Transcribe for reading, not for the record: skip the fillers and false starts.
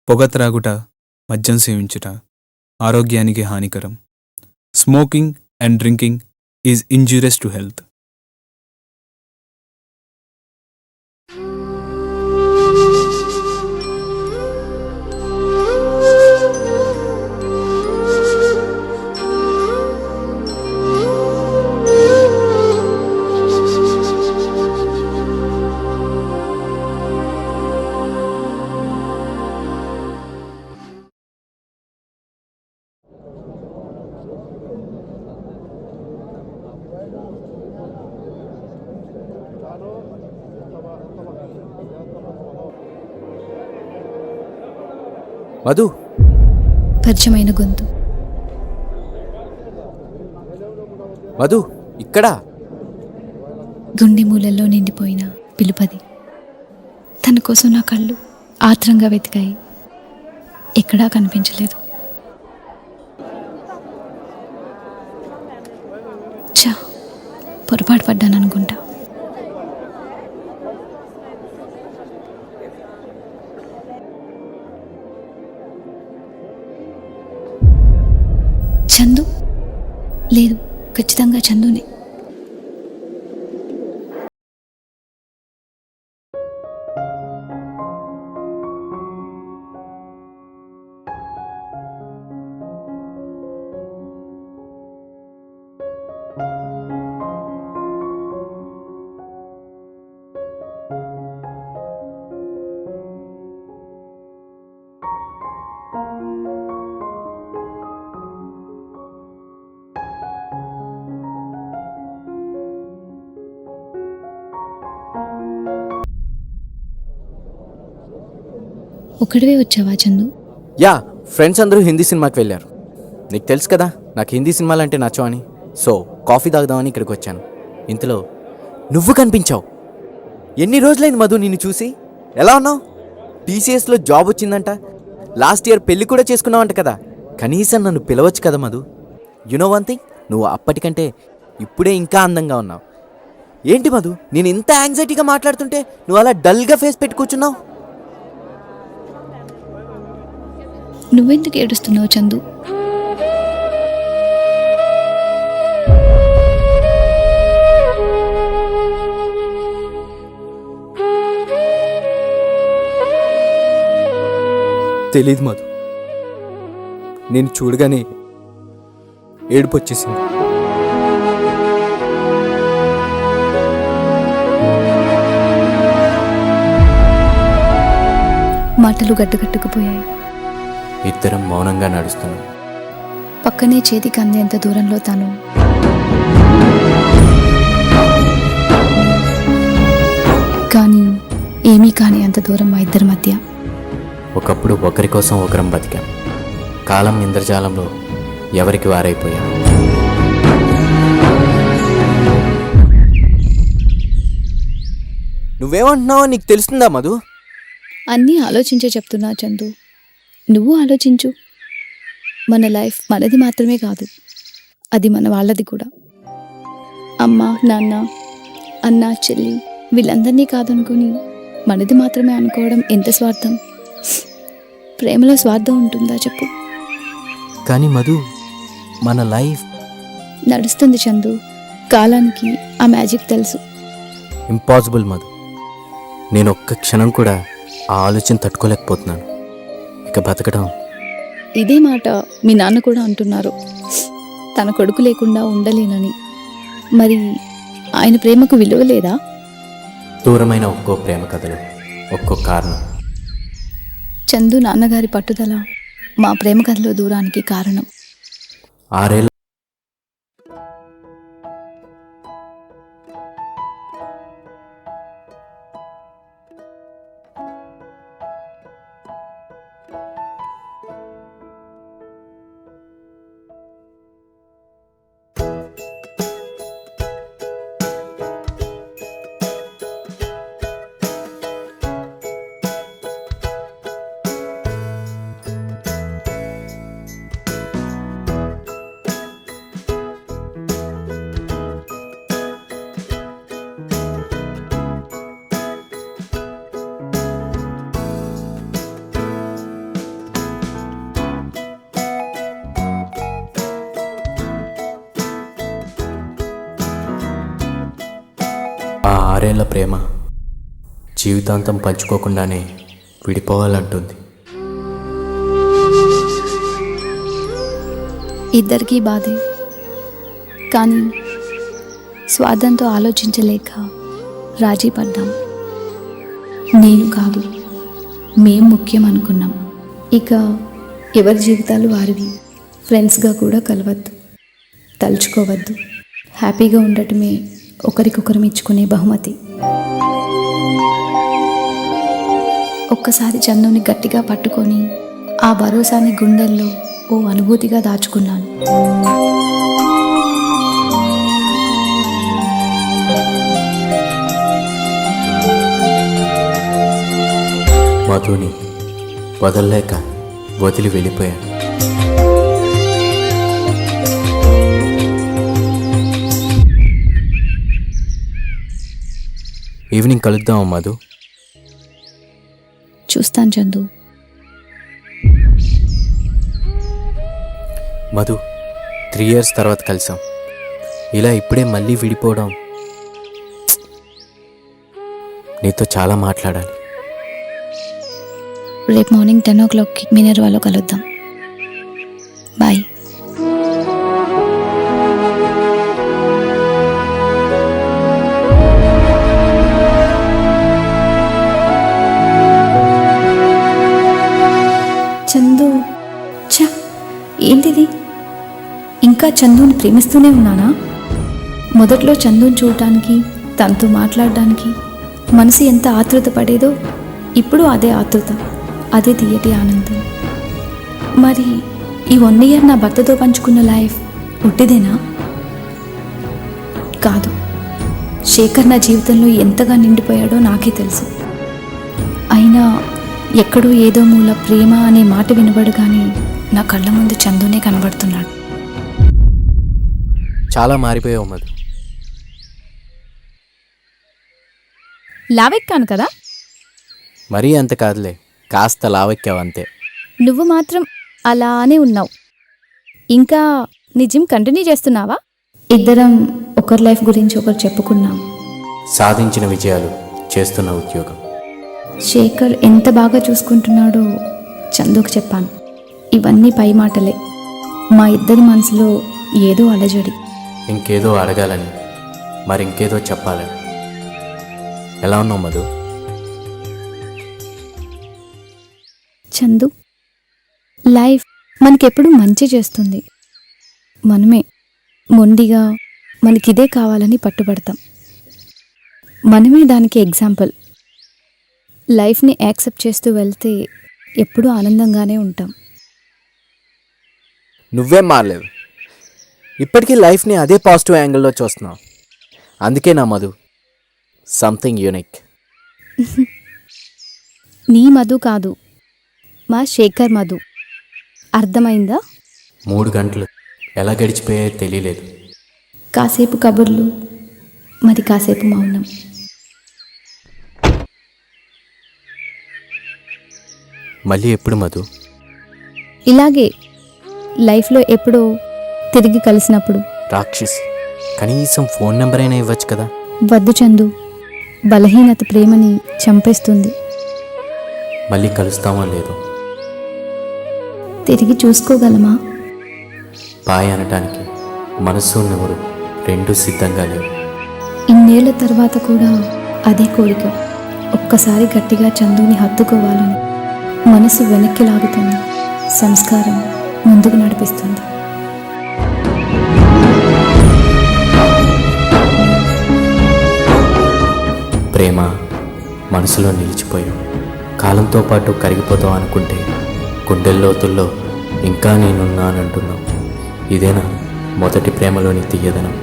పొగ త్రాగుట, మద్యం సేవించుట ఆరోగ్యానికి హానికరం. Smoking and drinking is injurious to health. Madhu, పరిచయమైన గొంతు. మధు ఇక్కడ. గుండె మూలల్లో నిండిపోయిన పిలుపది. తన కోసం నా కళ్ళు ఆత్రంగా వెతికాయి. ఎక్కడా కనిపించలేదు. చా, పొరపాటు పడ్డాననుకుంటా. చందు లేదు, ఖచ్చితంగా చందునే. ఒక్కడివే వచ్చావా చందు? యా, ఫ్రెండ్స్ అందరూ హిందీ సినిమాకి వెళ్ళారు. నీకు తెలుసు కదా నాకు హిందీ సినిమాలు అంటే నచ్చవని. సో కాఫీ తాగుదామని ఇక్కడికి వచ్చాను. ఇంతలో నువ్వు కనిపించావు. ఎన్ని రోజులైంది మధు నిన్ను చూసి? ఎలా ఉన్నావు? టీసీఎస్లో జాబ్ వచ్చిందంట. లాస్ట్ ఇయర్ పెళ్ళి కూడా చేసుకున్నావంట కదా. కనీసం నన్ను పిలవచ్చు కదా మధు. నో వన్ థింగ్, నువ్వు అప్పటికంటే ఇప్పుడే ఇంకా అందంగా ఉన్నావు. ఏంటి మధు, నేను ఇంత యాంగ్జైటీగా మాట్లాడుతుంటే నువ్వు అలా డల్గా ఫేస్ పెట్టి కూర్చున్నావు? నువ్వెందుకు ఏడుస్తున్నావు చందు? తెలీదు మధు, నేను చూడగానే ఏడుపు వచ్చేసింది. మాటలు గడ్డగట్టుకుపోయాయి. ఇద్దరం మౌనంగా నడుస్తున్నాం. పక్కనే చేతికి అందేంత దూరంలో తను. కానీ ఏమీ కాని అంత దూరం మా ఇద్దరి మధ్య. ఒకప్పుడు ఒకరి కోసం ఒకరం బతికాం. కాలం ఇంద్రజాలంలో ఎవరికి వారైపోయాం. నువ్వేమంటున్నావో నీకు తెలుస్తుందా మధు? అన్నీ ఆలోచించే చెప్తున్నా చందు. నువ్వు ఆలోచించు. మన లైఫ్ మనది మాత్రమే కాదు, అది మన వాళ్ళది కూడా. అమ్మ, నాన్న, అన్న, చెల్లి వీళ్ళందరినీ కాదనుకుని మనది మాత్రమే అనుకోవడం ఎంత స్వార్థం. ప్రేమలో స్వార్థం ఉంటుందా చెప్పు? కానీ మధు, మన లైఫ్ నడుస్తుంది చందు. కాలానికి ఆ మ్యాజిక్ తెలుసు. ఇంపాసిబుల్ మధు. నేను ఒక్క క్షణం కూడా ఆ ఆలోచన తట్టుకోలేకపోతున్నాను. ఇక బతకడం. ఇదే మాట మీ నాన్న కూడా అంటున్నారు, తన కొడుకు లేకుండా ఉండలేనని. మరి ఆయన ప్రేమకు విలువ లేదా? దూరమైన ఒక్కో ప్రేమ కథలు ఒక్కో కారణం. చందు నాన్నగారి పట్టుదల మా ప్రేమ కథలో దూరానికి కారణం. 6 ఏళ్ళ ఆ 6 ఏళ్ల ప్రేమ జీవితాంతం పంచుకోకుండానే విడిపోవాలంటుంది. ఇద్దరికీ బాధే, కానీ స్వార్థంతో ఆలోచించలేక రాజీ పడ్డాం. నేను కాదు, మేం ముఖ్యం అనుకున్నాం. ఇక ఎవరి జీవితాలు వారివి. ఫ్రెండ్స్గా కూడా కలవద్దు, తలుచుకోవద్దు. హ్యాపీగా ఉండటమే ఒకరికొకరు ఇచ్చుకునే బహుమతి. ఒక్కసారి చందుని గట్టిగా పట్టుకొని ఆ భరోసాని గుండెల్లో ఓ అనుభూతిగా దాచుకున్నాను. మధుని వదలలేక వదిలి వెళ్ళిపోయాను. ఈవినింగ్ కలుద్దాం మధు. చూస్తాను చందు. మధు, 3 years తర్వాత కలిసాం. ఇలా ఇప్పుడే మళ్ళీ విడిపోవడం, నీతో చాలా మాట్లాడాలి. రేపు మార్నింగ్ 10 o'clockకి మినర్వాలో కలుద్దాం. బాయ్. చందు, ఛ, ఏంటిది? ఇంకా చందుని ప్రేమిస్తూనే ఉన్నానా? మొదట్లో చందుని చూడటానికి, తనతో మాట్లాడడానికి మనసు ఎంత ఆతృత పడేదో, ఇప్పుడు అదే ఆతృత, అదే తీయటి ఆనందం. మరి ఈ 1 year నా భర్తతో పంచుకున్న లైఫ్ ఉట్టిదేనా? కాదు. శేఖర్ నా జీవితంలో ఎంతగా నిండిపోయాడో నాకే తెలుసు. అయినా ఎక్కడో ఏదో మూల ప్రేమ అనే మాట వినబడగానే నా కళ్ళ ముందు చందునే కనబడుతున్నాడు. చాలా మారిపోయావు మధు. లావెక్కాను కదా? మరీ అంత కాదులే, కాస్త లావెక్కావు అంతే. నువ్వు మాత్రం అలానే ఉన్నావు. ఇంకా నీ జిమ్ కంటిన్యూ చేస్తున్నావా? ఇద్దరం ఒకరి లైఫ్ గురించి ఒకరు చెప్పుకున్నాం. సాధించిన విజయాలు, చేస్తున్న ఉద్యోగం. శేఖర్ ఎంత బాగా చూసుకుంటున్నాడో చందుకు చెప్పాను. ఇవన్నీ పై మాటలే. మా ఇద్దరి మనసులో ఏదో అలజడి. ఇంకేదో అడగాలని, మరింకేదో చెప్పాలని. ఎలా ఉన్నావు మధు? చందు, లైఫ్ మనకెప్పుడు మంచి చేస్తుంది. మనమే మొండిగా మనకిదే కావాలని పట్టుబడతాం. మనమే దానికి ఎగ్జాంపుల్. లైఫ్ని యాక్సెప్ట్ చేస్తూ వెళ్తే ఎప్పుడూ ఆనందంగానే ఉంటాం. నువ్వేం మారలేవు. ఇప్పటికీ లైఫ్ని అదే పాజిటివ్ యాంగిల్లో చూస్తున్నావు. అందుకే నా మధు, సంథింగ్ యూనిక్. నీ మధు కాదు, మా శేఖర్ మధు. అర్థమైందా? 3 గంటలు ఎలా గడిచిపోయాయో తెలియలేదు. కాసేపు కబుర్లు, మరి కాసేపు మౌనం. మళ్ళీ ఎప్పుడు మధు? ఇలాగే లైఫ్లో ఎప్పుడో తిరిగి కలిసినప్పుడు. రాక్షసి, కనీసం ఫోన్ నెంబర్ అయినా ఇవ్వచ్చు కదా. వద్దు చందు, బలహీనత ప్రేమని చంపేస్తుంది. మళ్ళీ కలుస్తామో లేదో, తిరిగి చూసుకోగలమా? బాయ్ అనటానికి మనసు ఉన్నవారు రెండూ సిద్ధంగా లేవు. ఇన్నేళ్ల తర్వాత కూడా అదే కోరిక. ఒక్కసారి గట్టిగా చందుని హత్తుకోవాలని. మనసు వెనక్కి లాగుతుంది, సంస్కారం ముందుకు నడిపిస్తుంది. ప్రేమ మనసులో నిలిచిపోయావు. కాలంతో పాటు కరిగిపోతావు అనుకుంటే గుండెల్లోతుల్లో ఇంకా నేనున్నానంటున్నావు. ఇదేనా మొదటి ప్రేమలోని తీయదనం?